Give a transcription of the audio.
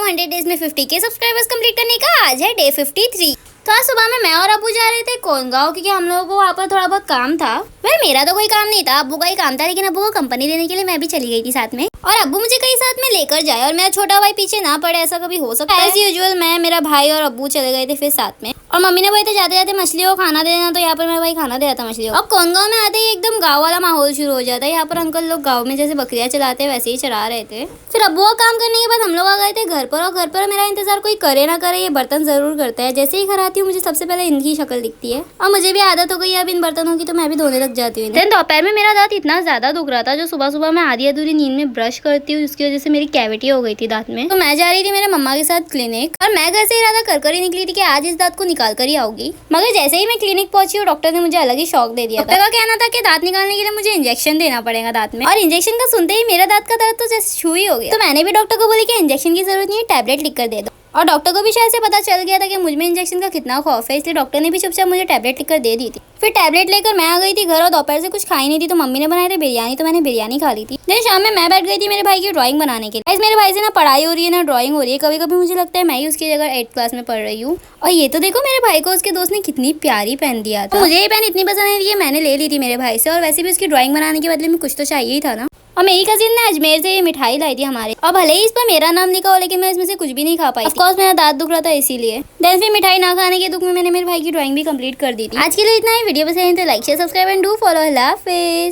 हूँ 100 डेज में 50K subscribers complete करने का। आज है डे 53। तो आज सुबह में मैं और अब्बू जा रहे थे कोनगांव, क्योंकि हम लोगों को वहाँ पर थोड़ा बहुत काम था। मेरा तो कोई काम नहीं था, अब्बू का ही काम था, लेकिन अब्बू को कंपनी देने के लिए मैं भी चली गई थी साथ में। और अब्बू मुझे कहीं साथ में लेकर जाए और मेरा छोटा भाई पीछे ना पड़े, ऐसा कभी हो सकता है। एज यूजुअल मैं, मेरा भाई और अब्बू चले गए थे फिर साथ में। और मम्मी ने बोले थे जाते जाते मछलियों को खाना देना, तो यहाँ पर मेरा भाई खाना दे रहा था मछलियों को। अब कोनगांव में आते ही एकदम गाँव वाला माहौल शुरू हो जाता है। यहाँ पर अंकल लोग गाँव में जैसे बकरियां चलाते हैं वैसे ही चला रहे थे। फिर अब्बू का काम करने के बाद हम लोग आ गए थे घर पर। और घर पर मेरा इंतजार कोई करे ना करे, ये बर्तन जरूर करता है। जैसे ही घर आती हूँ मुझे सबसे पहले इनकी शक्ल दिखती है, और मुझे भी आदत हो गई है अब इन बर्तनों की, तो मैं भी धोने लग जाती हूँ। दोपहर में मेरा दांत इतना ज्यादा दुख रहा था, जो सुबह सुबह मैं आधी अधूरी नींद में ब्रश करती हूँ, उसकी वजह से मेरी कैविटी हो गई थी दांत में। तो मैं जा रही थी मेरे मम्मा के साथ क्लिनिक, और मैं घर से इरादा कर ही निकली थी कि आज इस दांत को निकाल कर ही आऊंगी। मगर जैसे ही मैं क्लिनिक पहुंची और डॉक्टर ने मुझे अलग ही शौक दे दिया। डॉक्टर का कहना था कि दांत निकालने के लिए मुझे इंजेक्शन देना पड़ेगा दांत में, और इंजेक्शन का सुनते ही मेरा दांत का दर्द तो जैसे छू ही हो गया। तो मैंने भी डॉक्टर को बोली कि इंजेक्शन की जरूरत नहीं है, टैबलेट लिख कर दे दो। और डॉक्टर को भी शायद से पता चल गया था कि मुझ में इंजेक्शन का कितना खौफ है, इसलिए डॉक्टर ने भी चुपचाप मुझे टैबलेट लिखकर दे दी थी। फिर टैबलेट लेकर मैं आ गई थी घर, और दोपहर से कुछ खाई नहीं थी, तो मम्मी ने बनाए थे बिरयानी, तो मैंने बिरयानी खा ली थी। दिन शाम में मैं बैठ गई थी मेरे भाई की ड्राइंग बनाने के लिए। मेरे भाई से ना पढ़ाई हो रही है ना ड्राइंग हो रही है। कभी कभी मुझे लगता है मैं ही उसकी जगह 8th क्लास में पढ़ रही हूँ। और ये तो देखो मेरे भाई को उसके दोस्त ने कितनी प्यारी पेन दिया था। मुझे ये पेन इतनी पसंद आई थी, मैंने ले ली थी मेरे भाई से। और वैसे भी उसकी ड्राइंग बनाने के बदले में कुछ तो चाहिए ही था ना। और मेरी कजिन ने अजमेर से ये मिठाई लाई थी हमारे, और भले ही इस पर मेरा नाम लिखा हो, लेकिन मैं इसमें से कुछ भी नहीं खा पाई। ऑफ कोर्स मेरा दांत दुख रहा था इसीलिए। देन फिर मिठाई ना खाने के दुख में मैंने मेरे भाई की ड्राइंग भी कंप्लीट कर दी थी। आज के लिए इतना ही। वीडियो पसंद है तो like share subscribe and do follow. अल्लाह हाफिज़।